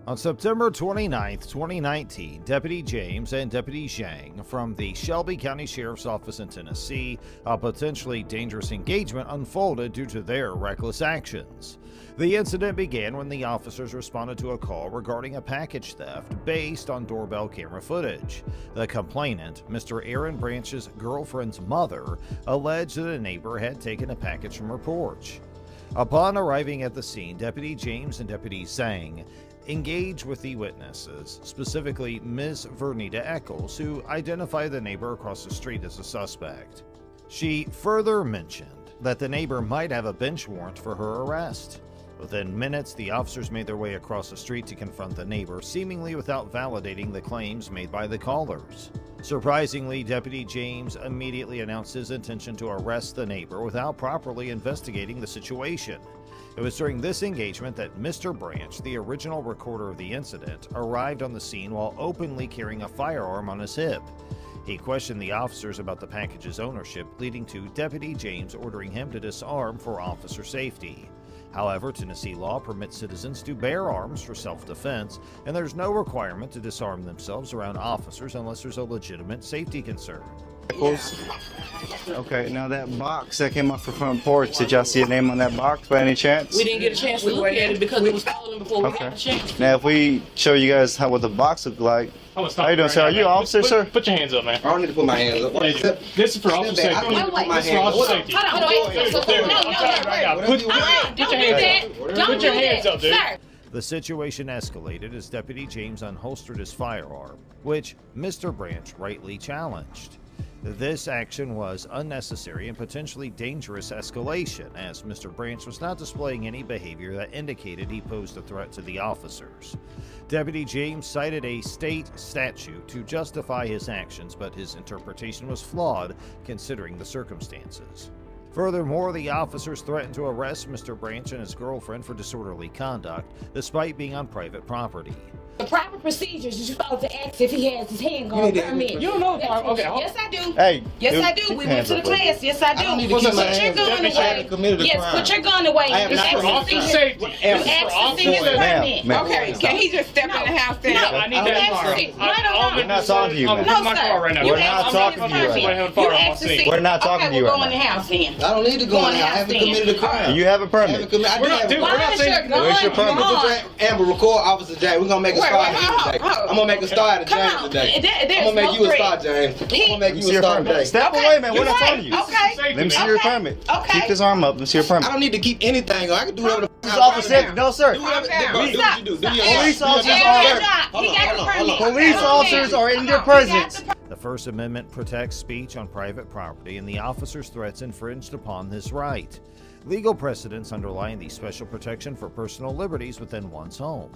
On September 29, 2019, Deputy James and Deputy Zhang from the Shelby County Sheriff's Office in Tennessee, a potentially dangerous engagement unfolded due to their reckless actions. The incident began when the officers responded to a call regarding a package theft based on doorbell camera footage. The complainant, Mr. Aaron Branch's girlfriend's mother, alleged that a neighbor had taken a package from her porch. Upon arriving at the scene, Deputy James and Deputy Zhang engage with the witnesses, specifically Ms. Vernita Eccles, who identified the neighbor across the street as a suspect. She further mentioned that the neighbor might have a bench warrant for her arrest. Within minutes, the officers made their way across the street to confront the neighbor, seemingly without validating the claims made by the callers. Surprisingly, Deputy James immediately announced his intention to arrest the neighbor without properly investigating the situation. It was during this engagement that Mr. Branch, the original recorder of the incident, arrived on the scene while openly carrying a firearm on his hip. He questioned the officers about the package's ownership, leading to Deputy James ordering him to disarm for officer safety. However, Tennessee law permits citizens to bear arms for self-defense, and there's no requirement to disarm themselves around officers unless there's a legitimate safety concern. Okay, now that box that came off the front porch, did y'all see a name on that box by any chance? We didn't get a chance to look at it because it was stolen before we got a chance. Now, if we show you guys what the box looked like, how you doing, sir? Are you an officer, sir? Put your hands up, man. I don't need to put my hands up. This is for officer safety. I don't need to put my This is for hands officer up. safety. Don't do that, sir. The situation escalated as Deputy James unholstered his firearm, which Mr. Branch rightly challenged. This action was unnecessary and potentially dangerous escalation, as Mr. Branch was not displaying any behavior that indicated he posed a threat to the officers. Deputy James cited a state statute to justify his actions, but his interpretation was flawed considering the circumstances. Furthermore, the officers threatened to arrest Mr. Branch and his girlfriend for disorderly conduct, despite being on private property. The proper procedures, you're supposed to ask if he has his handgun permit. You don't know. Okay. Yes, I do. Hey, Yes, I do. We went to the class. Yes, I do. I don't need to keep my Put your hands gun up. away. I haven't committed a Yes, crime. put your gun away. I have You not asked committed to a see Officer his- safety. You asked to see his permit. Ma'am. Okay. Can he just step in the house then? No, I need I'm that asking. car. No. We're not talking to you, I'm man. in No, my car right sir. now. You We're not asked to see talking his to you right permit. now. You asked to see. We're not talking to you Okay, right we'll go in the now. house then. I don't need to go in there. I haven't committed a crime. You have a I haven't permit. committed. I do have a We're crime. not saying. Where's your permit? Amber, record Officer James. We're gonna make a start today. I'm gonna make a start at Come James on. today. There's I'm gonna make no you a threat. start, James. I'm gonna make Let me you see a your start permit. today. Step Okay, away, man. We're you're not right. talking to you. Okay. Let me see Okay. your permit. Okay. Keep this arm up. Let's see your permit. I don't need to keep anything. I can do whatever the Police officer, no sir. Do whatever Stop. do what you do. Do your Police job. officers Do your are- job. He got the permit. Police officers are in your presence. The First Amendment protects speech on private property, and the officer's threats infringed upon this right. Legal precedents underline the special protection for personal liberties within one's home.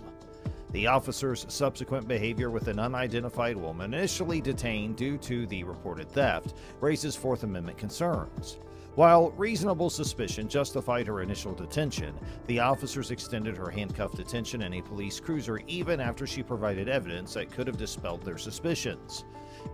The officer's subsequent behavior with an unidentified woman, initially detained due to the reported theft, raises Fourth Amendment concerns. While reasonable suspicion justified her initial detention, the officers extended her handcuffed detention in a police cruiser even after she provided evidence that could have dispelled their suspicions.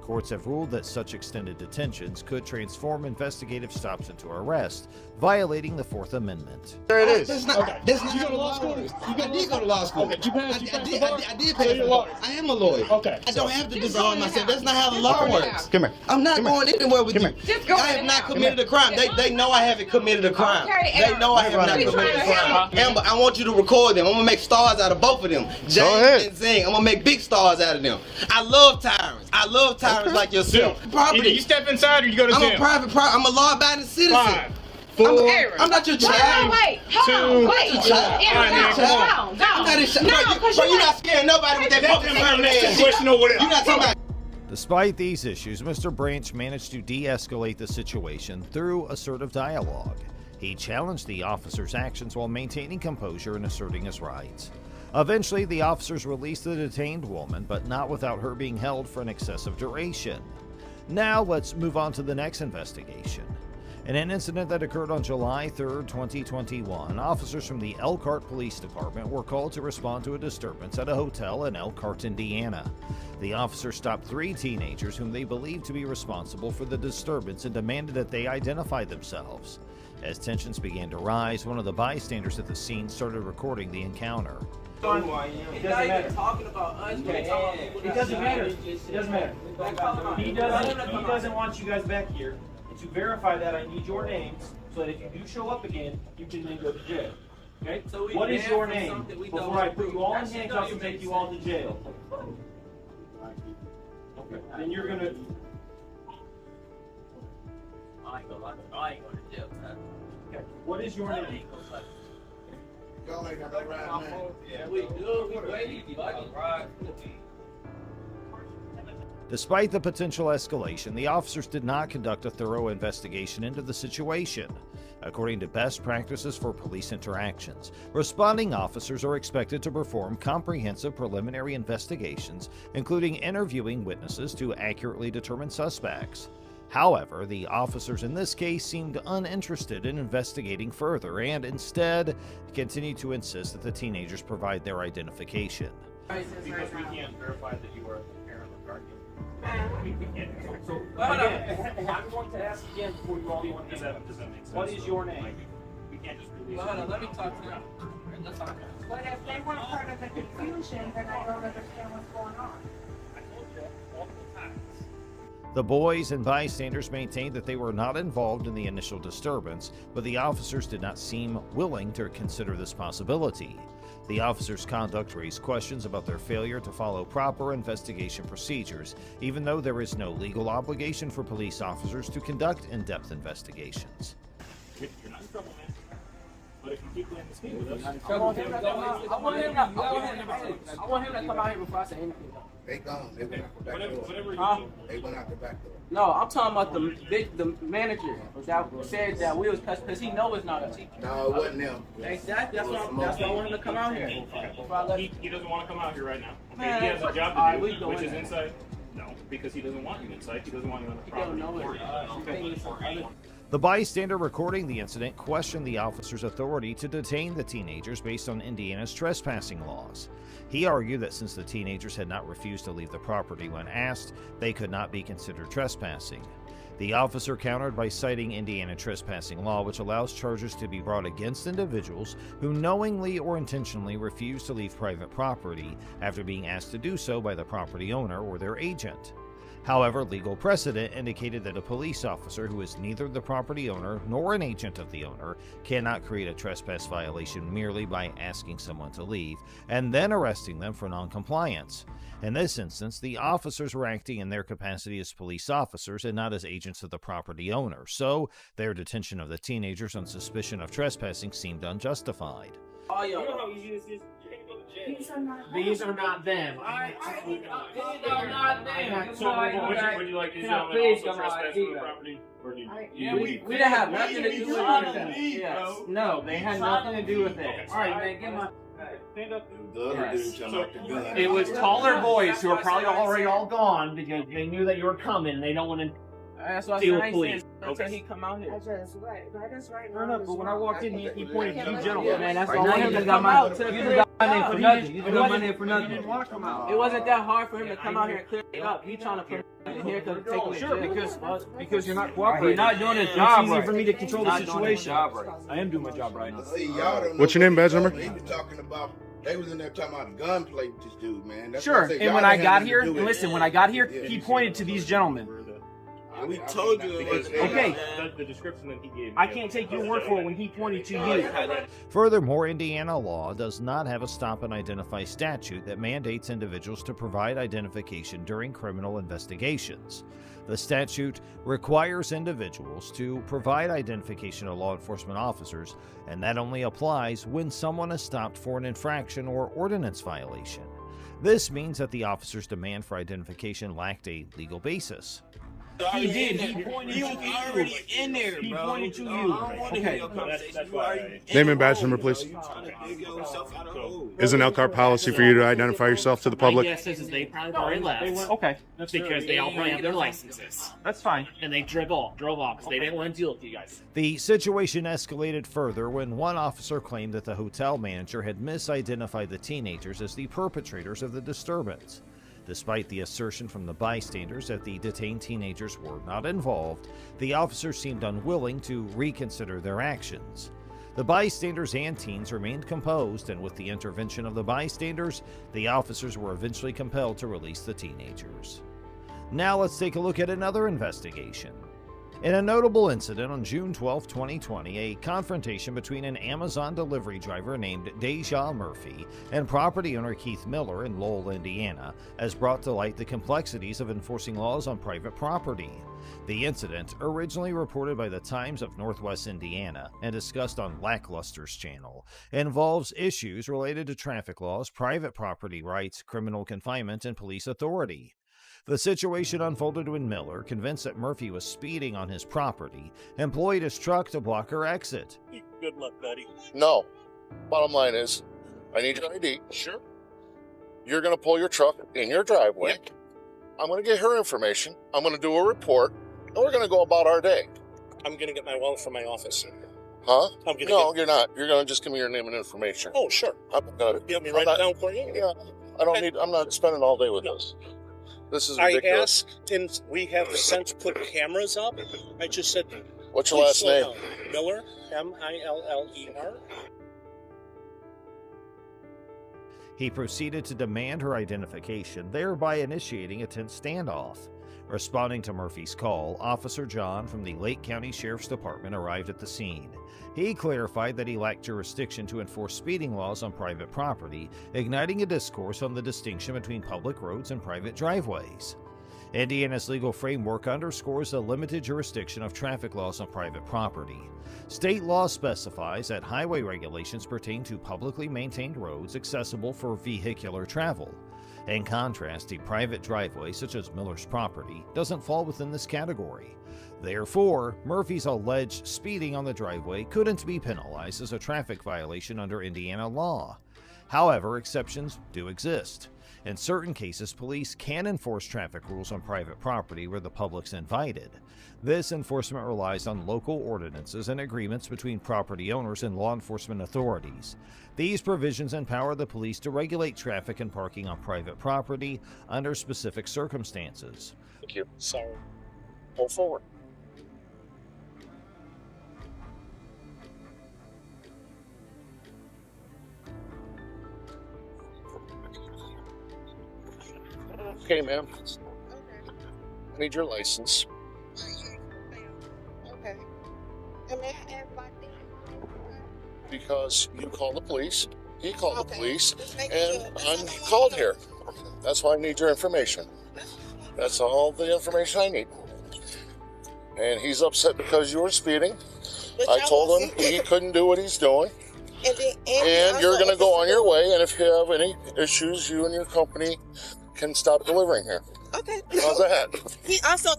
Courts have ruled that such extended detentions could transform investigative stops into arrest, violating the Fourth Amendment. There it is. That's not You go to law school? I did go to law school. Okay, you passed the bar? I did So pass you're the a bar. lawyer? I am a lawyer. Okay. I don't have to disarm myself. That's not how the law works. Come here. I'm not Come here. going anywhere with Come you. here. Just go I in have the not house. committed a crime. They know I haven't committed a crime. Okay, They know I have not Amber. committed a crime. Amber, I want you to record them. I'm gonna make stars out of both of them. James ahead. and Zing. I'm gonna make big stars out of them. I love tyrants. I love tyrants like yourself. Either you step inside or you go to I'm a jail. private. I'm a law-abiding citizen. 5, I'm, 4, I'm not your child. Wait, hold on, wait. Child. Yeah, Fine, go, go. I'm not his child. No, Bro, because bro, you you're not scaring nobody with that fucking permit. Question or whatever. You're not talking about. Despite these issues, Mr. Branch managed to de-escalate the situation through assertive dialogue. He challenged the officers' actions while maintaining composure and asserting his rights. Eventually, the officers released the detained woman, but not without her being held for an excessive duration. Now, let's move on to the next investigation. In an incident that occurred on July 3, 2021, officers from the Elkhart Police Department were called to respond to a disturbance at a hotel in Elkhart, Indiana. The officers stopped 3 teenagers whom they believed to be responsible for the disturbance and demanded that they identify themselves. As tensions began to rise, one of the bystanders at the scene started recording the encounter. It doesn't matter. Talking about us. It doesn't matter. It doesn't matter. He doesn't want you guys back here. And to verify that, I need your names so that if you do show up again, you can then go to jail. Okay? So what is your name before I put you all in handcuffs and take you all to jail? Okay. Then you're gonna. I ain't going to jail. Okay. What is your name? Y'all ain't got no right now. Yeah, we do. We waiting, buddy. Despite the potential escalation, the officers did not conduct a thorough investigation into the situation. According to best practices for police interactions, responding officers are expected to perform comprehensive preliminary investigations, including interviewing witnesses to accurately determine suspects. However, the officers in this case seemed uninterested in investigating further and instead continued to insist that the teenagers provide their identification. Because we can't verify that you are the parent or guardian. So, again, I'm going to ask again before you all go into that. What is your name? We can't just release it. Let me talk to them. Let's talk to them. But if they weren't part of the confusion, then I don't understand what's going on. I told you multiple times. The boys and bystanders maintained that they were not involved in the initial disturbance, but the officers did not seem willing to consider this possibility. The officers' conduct raised questions about their failure to follow proper investigation procedures, even though there is no legal obligation for police officers to conduct in-depth investigations. You're not in trouble, man. But if you keep playing this game with us, I want him to come out here before I say anything. They gone. They went out the back door. They went out the back door. No, I'm talking about the manager that said that we was because he know it's not us. No, it wasn't them. Exactly. That's why I wanted to come out here. He doesn't want to come out here right now. Okay? Man, he has a job to do, which is there. inside. No, because he doesn't want you inside. He doesn't want you on the property. He don't know it. The bystander recording the incident questioned the officer's authority to detain the teenagers based on Indiana's trespassing laws. He argued that since the teenagers had not refused to leave the property when asked, they could not be considered trespassing. The officer countered by citing Indiana trespassing law, which allows charges to be brought against individuals who knowingly or intentionally refuse to leave private property after being asked to do so by the property owner or their agent. However, legal precedent indicated that a police officer who is neither the property owner nor an agent of the owner cannot create a trespass violation merely by asking someone to leave and then arresting them for noncompliance. In this instance, the officers were acting in their capacity as police officers and not as agents of the property owner, so their detention of the teenagers on suspicion of trespassing seemed unjustified. Oh, yo. These are not them. These are not them. So, would you like these gentlemen also trespass on the property? Or do you, We didn't have nothing to do with it. Yes. No, they had nothing to do with it. All right, man, get my. Stand up. The other dude jumped out the gun. It was taller boys who are probably already all gone because they knew that you were coming. They don't want to That's why deal I with police. until he come out here. That's right. That's right. Fair enough, but when I walked in, he pointed to you gentlemen. Man, that's Right all now, I you him to just come got out. To clear it up. for nothing. You just got money for nothing. He didn't want to come out. It wasn't that hard for him to come out here and clear it up. He trying to put it in here to take him to Sure, jail. because you're not cooperating. You're not doing his It's job easy right. for me to control the Not doing his situation. job right. I am doing my job right. See, y'all don't know What's your name, badge what number? He was talking about. They was in there talking about gunplay with this dude, man. That's Sure, why I said, and y'all when didn't I have got nothing to here, do with listen, it. when I got here, Yeah. he pointed to these gentlemen. We told you it was Okay. the description that he gave. I can't take your word for it when he pointed to you. Furthermore, Indiana law does not have a stop and identify statute that mandates individuals to provide identification during criminal investigations. The statute requires individuals to provide identification to law enforcement officers, and that only applies when someone is stopped for an infraction or ordinance violation. This means that the officer's demand for identification lacked a legal basis. He did. He pointed to you. already in there, He bro. pointed to I you. don't want to hear Okay. your conversation. That's You why already in Name the and badge hole, number, bro. please. You trying to dig yourself out of the hole. Isn't Elkhart policy for you to identify yourself to the My public? guess is they probably already left Okay. because they all probably have their licenses That's fine. and they drove off because they didn't want to deal with you guys. The situation escalated further when one officer claimed that the hotel manager had misidentified the teenagers as the perpetrators of the disturbance. Despite the assertion from the bystanders that the detained teenagers were not involved, the officers seemed unwilling to reconsider their actions. The bystanders and teens remained composed, and with the intervention of the bystanders, the officers were eventually compelled to release the teenagers. Now let's take a look at another investigation. In a notable incident on June 12, 2020, a confrontation between an Amazon delivery driver named Deja Murphy and property owner Keith Miller in Lowell, Indiana, has brought to light the complexities of enforcing laws on private property. The incident, originally reported by the Times of Northwest Indiana and discussed on Lackluster's channel, involves issues related to traffic laws, private property rights, criminal confinement, and police authority. The situation unfolded when Miller, convinced that Murphy was speeding on his property, employed his truck to block her exit. Good luck, buddy. No. Bottom line is, I need your ID. Sure. You're going to pull your truck in your driveway. Yep. I'm going to get her information. I'm going to do a report, and we're going to go about our day. I'm going to get my wallet from my office. Huh? No, you're not. You're going to just give me your name and information. Oh, sure. I'm going to... You want me to write it down for you? Yeah. I'm not spending all day with this. This is ridiculous. I asked, and we have since put cameras up. I just said, what's your last name? Miller, M-I-L-L-E-R. He proceeded to demand her identification, thereby initiating a tense standoff. Responding to Murphy's call, Officer John from the Lake County Sheriff's Department arrived at the scene. He clarified that he lacked jurisdiction to enforce speeding laws on private property, igniting a discourse on the distinction between public roads and private driveways. Indiana's legal framework underscores the limited jurisdiction of traffic laws on private property. State law specifies that highway regulations pertain to publicly maintained roads accessible for vehicular travel. In contrast, a private driveway, such as Miller's property, doesn't fall within this category. Therefore, Murphy's alleged speeding on the driveway couldn't be penalized as a traffic violation under Indiana law. However, exceptions do exist. In certain cases, police can enforce traffic rules on private property where the public's invited. This enforcement relies on local ordinances and agreements between property owners and law enforcement authorities. These provisions empower the police to regulate traffic and parking on private property under specific circumstances. Thank you. So, pull forward. Okay, ma'am. I need your license. Okay. And may I ask my name? Because you called the police, he called the police, and I'm called here. That's why I need your information. That's all the information I need. And he's upset because you were speeding. I told him he couldn't do what he's doing. And you're going to go on your way, and if you have any issues, you and your company can stop delivering here. Okay. How's that?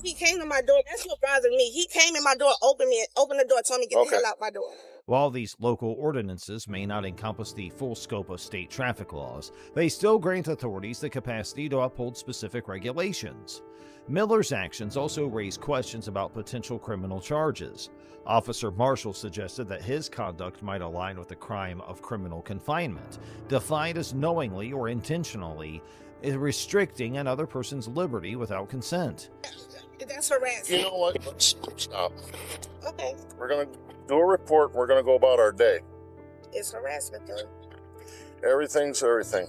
He came to my door. That's what bothered me. He came in my door, opened the door, told me to get the hell out my door. While these local ordinances may not encompass the full scope of state traffic laws, they still grant authorities the capacity to uphold specific regulations. Miller's actions also raise questions about potential criminal charges. Officer Marshall suggested that his conduct might align with the crime of criminal confinement, defined as knowingly or intentionally restricting another person's liberty without consent. That's harassment. You know what? Let's stop. Okay. We're going to do a report. We're going to go about our day. It's harassment, though. Everything's everything.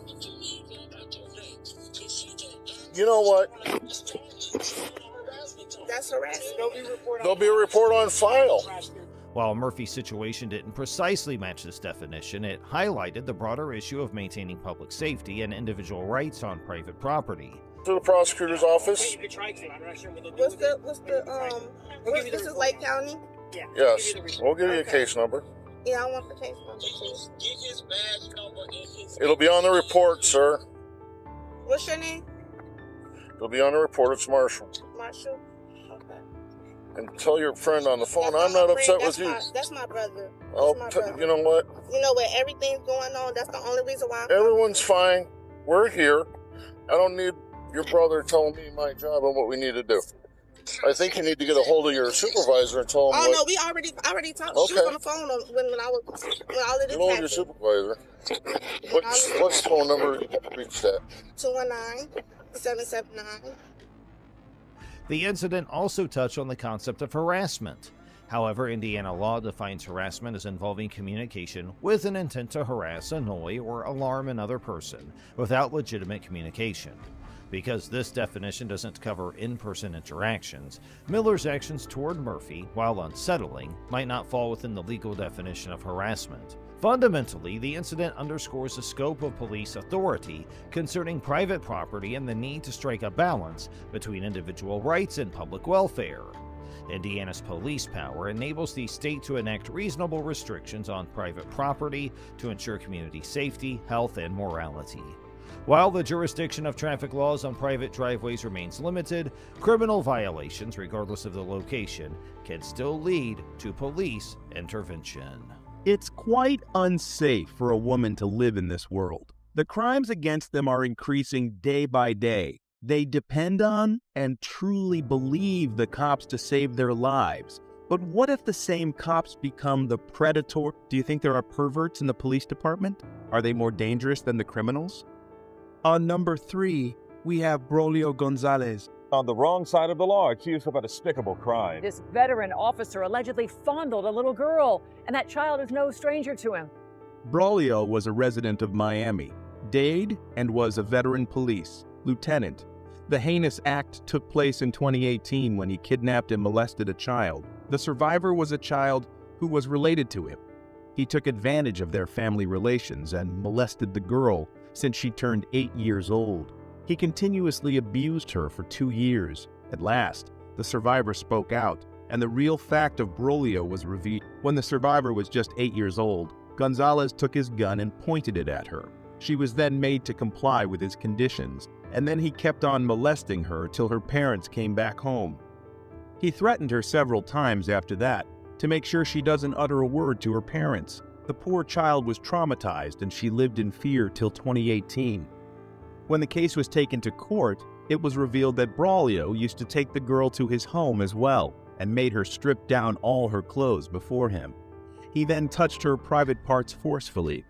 You know what? That's harassment. There'll be a report on file. While Murphy's situation didn't precisely match this definition, it highlighted the broader issue of maintaining public safety and individual rights on private property. To the prosecutor's office? This is Lake County? Yes. We'll give you a case number. Yeah, I want the case number, too. It'll be on the report, sir. What's your name? It'll be on the report. It's Marshall. Marshall? Okay. And tell your friend on the phone I'm not upset with you. That's my brother. You know what? You know where everything's going on? That's the only reason why Everyone's fine. We're here. I don't need your brother telling me my job and what we need to do. I think you need to get a hold of your supervisor and tell him no, we already talked. Okay. She was on the phone when all of this get a hold of your supervisor. What's the phone number to reach that? 219-779. The incident also touched on the concept of harassment. However, Indiana law defines harassment as involving communication with an intent to harass, annoy, or alarm another person without legitimate communication. Because this definition doesn't cover in-person interactions, Miller's actions toward Murphy, while unsettling, might not fall within the legal definition of harassment. Fundamentally, the incident underscores the scope of police authority concerning private property and the need to strike a balance between individual rights and public welfare. Indiana's police power enables the state to enact reasonable restrictions on private property to ensure community safety, health, and morality. While the jurisdiction of traffic laws on private driveways remains limited, criminal violations, regardless of the location, can still lead to police intervention. It's quite unsafe for a woman to live in this world. The crimes against them are increasing day by day. They depend on and truly believe the cops to save their lives. But what if the same cops become the predator? Do you think there are perverts in the police department? Are they more dangerous than the criminals? On number 3, we have Braulio Gonzalez. On the wrong side of the law, accused of a despicable crime. This veteran officer allegedly fondled a little girl, and that child is no stranger to him. Braulio was a resident of Miami, Dade, and was a veteran police lieutenant. The heinous act took place in 2018 when he kidnapped and molested a child. The survivor was a child who was related to him. He took advantage of their family relations and molested the girl since she turned 8 years old. He continuously abused her for 2 years. At last, the survivor spoke out, and the real fact of Braulio was revealed. When the survivor was just 8 years old, Gonzalez took his gun and pointed it at her. She was then made to comply with his conditions, and then he kept on molesting her till her parents came back home. He threatened her several times after that to make sure she doesn't utter a word to her parents. The poor child was traumatized and she lived in fear till 2018. When the case was taken to court, it was revealed that Braulio used to take the girl to his home as well and made her strip down all her clothes before him. He then touched her private parts forcefully.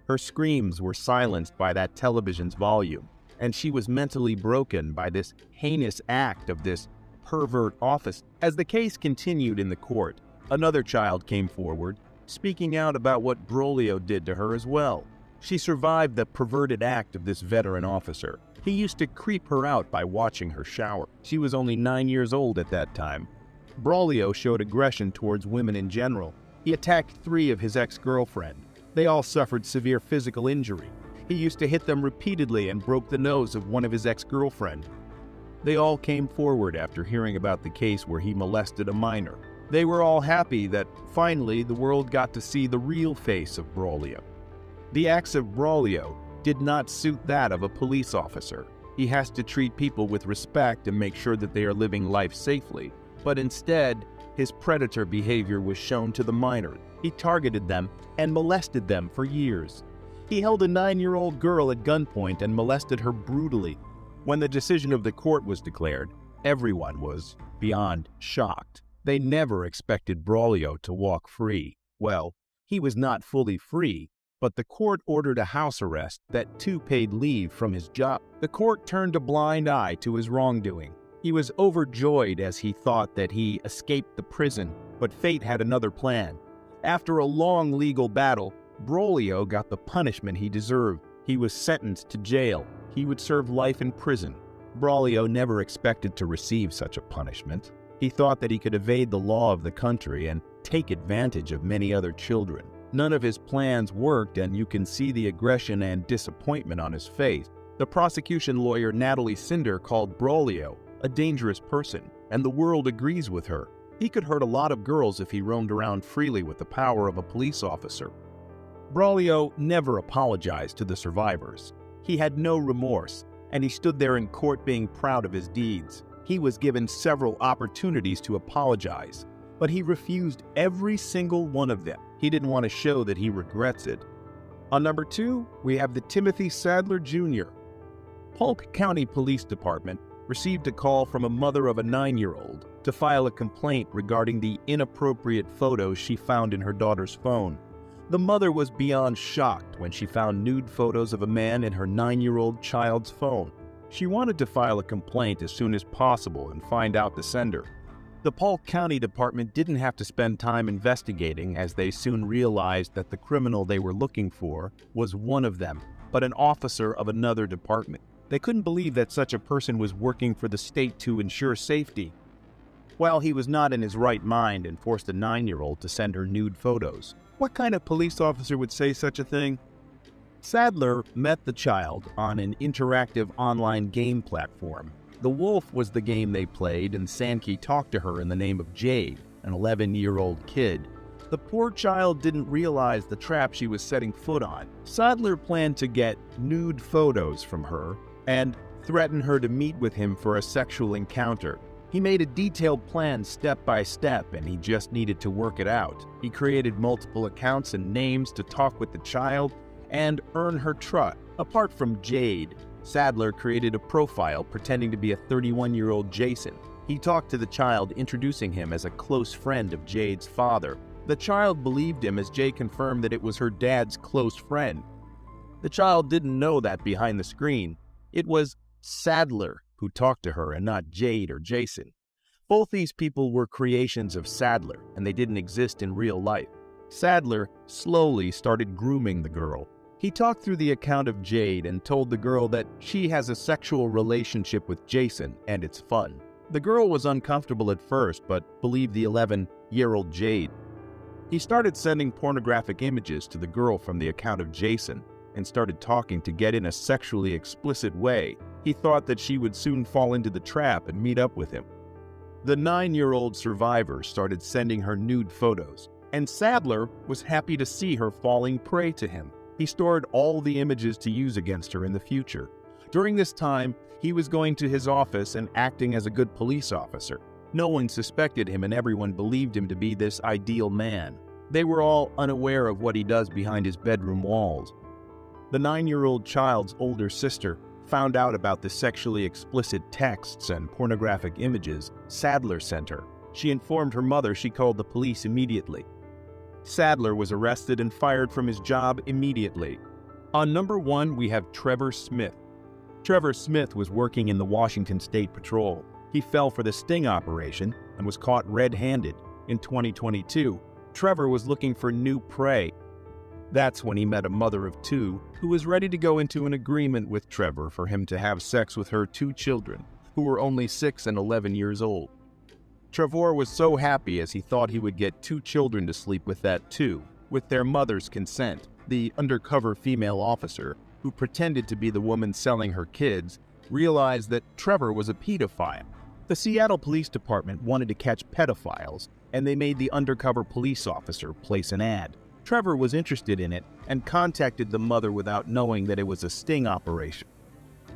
Her screams were silenced by that television's volume, and she was mentally broken by this heinous act of this pervert officer. As the case continued in the court, another child came forward, speaking out about what Braulio did to her as well. She survived the perverted act of this veteran officer. He used to creep her out by watching her shower. She was only 9 years old at that time. Braulio showed aggression towards women in general. He attacked 3 of his ex-girlfriends. They all suffered severe physical injury. He used to hit them repeatedly and broke the nose of one of his ex-girlfriends. They all came forward after hearing about the case where he molested a minor. They were all happy that finally the world got to see the real face of Braulio. The acts of Braulio did not suit that of a police officer. He has to treat people with respect and make sure that they are living life safely. But instead, his predator behavior was shown to the minor. He targeted them and molested them for years. He held a 9-year-old girl at gunpoint and molested her brutally. When the decision of the court was declared, everyone was beyond shocked. They never expected Braulio to walk free. Well, he was not fully free, but the court ordered a house arrest that 2 paid leave from his job. The court turned a blind eye to his wrongdoing. He was overjoyed as he thought that he escaped the prison, but fate had another plan. After a long legal battle, Braulio got the punishment he deserved. He was sentenced to jail. He would serve life in prison. Braulio never expected to receive such a punishment. He thought that he could evade the law of the country and take advantage of many other children. None of his plans worked, and you can see the aggression and disappointment on his face. The prosecution lawyer Natalie Cinder called Braulio a dangerous person, and the world agrees with her. He could hurt a lot of girls if he roamed around freely with the power of a police officer. Braulio never apologized to the survivors. He had no remorse, and he stood there in court being proud of his deeds. He was given several opportunities to apologize, but he refused every single one of them. He didn't want to show that he regrets it. On number 2, we have the Timothy Sadler Jr. Polk County Police Department received a call from a mother of a 9-year-old to file a complaint regarding the inappropriate photos she found in her daughter's phone. The mother was beyond shocked when she found nude photos of a man in her 9-year-old child's phone. She wanted to file a complaint as soon as possible and find out the sender. The Polk County Department didn't have to spend time investigating, as they soon realized that the criminal they were looking for was one of them, but an officer of another department. They couldn't believe that such a person was working for the state to ensure safety. Well, he was not in his right mind and forced a 9-year-old to send her nude photos. What kind of police officer would say such a thing? Sadler met the child on an interactive online game platform. The Wolf was the game they played, and Sankey talked to her in the name of Jade, an 11-year-old kid. The poor child didn't realize the trap she was setting foot on. Sadler planned to get nude photos from her and threaten her to meet with him for a sexual encounter. He made a detailed plan step by step, and he just needed to work it out. He created multiple accounts and names to talk with the child and earn her trust. Apart from Jade, Sadler created a profile pretending to be a 31-year-old Jason. He talked to the child, introducing him as a close friend of Jade's father. The child believed him, as Jay confirmed that it was her dad's close friend. The child didn't know that behind the screen, it was Sadler who talked to her and not Jade or Jason. Both these people were creations of Sadler, and they didn't exist in real life. Sadler slowly started grooming the girl. He talked through the account of Jade and told the girl that she has a sexual relationship with Jason and it's fun. The girl was uncomfortable at first, but believed the 11-year-old Jade. He started sending pornographic images to the girl from the account of Jason and started talking to get in a sexually explicit way. He thought that she would soon fall into the trap and meet up with him. The 9-year-old survivor started sending her nude photos, and Sadler was happy to see her falling prey to him. He stored all the images to use against her in the future. During this time, he was going to his office and acting as a good police officer. No one suspected him, and everyone believed him to be this ideal man. They were all unaware of what he does behind his bedroom walls. The 9-year-old child's older sister found out about the sexually explicit texts and pornographic images Sadler sent her. She informed her mother. She called the police immediately. Sadler was arrested and fired from his job immediately. On number 1, we have Trevor Smith. Trevor Smith was working in the Washington State Patrol. He fell for the sting operation and was caught red-handed. In 2022, Trevor was looking for new prey. That's when he met a mother of 2 who was ready to go into an agreement with Trevor for him to have sex with her 2 children, who were only 6 and 11 years old. Trevor was so happy, as he thought he would get 2 children to sleep with that too, with their mother's consent. The undercover female officer, who pretended to be the woman selling her kids, realized that Trevor was a pedophile. The Seattle Police Department wanted to catch pedophiles, and they made the undercover police officer place an ad. Trevor was interested in it and contacted the mother without knowing that it was a sting operation.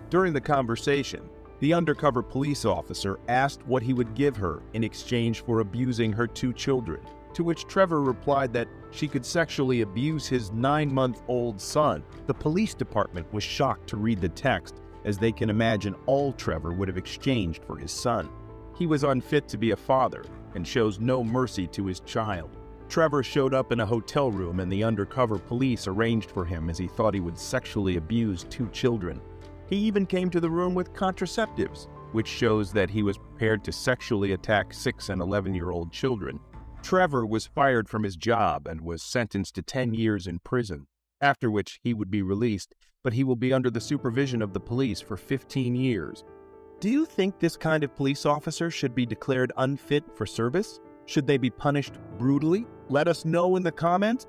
During the conversation, the undercover police officer asked what he would give her in exchange for abusing her 2 children, to which Trevor replied that she could sexually abuse his 9-month-old son. The police department was shocked to read the text, as they can imagine all Trevor would have exchanged for his son. He was unfit to be a father and shows no mercy to his child. Trevor showed up in a hotel room, and the undercover police arranged for him, as he thought he would sexually abuse 2 children. He even came to the room with contraceptives, which shows that he was prepared to sexually attack 6 and 11-year-old children. Trevor was fired from his job and was sentenced to 10 years in prison, after which he would be released, but he will be under the supervision of the police for 15 years. Do you think this kind of police officer should be declared unfit for service? Should they be punished brutally? Let us know in the comments.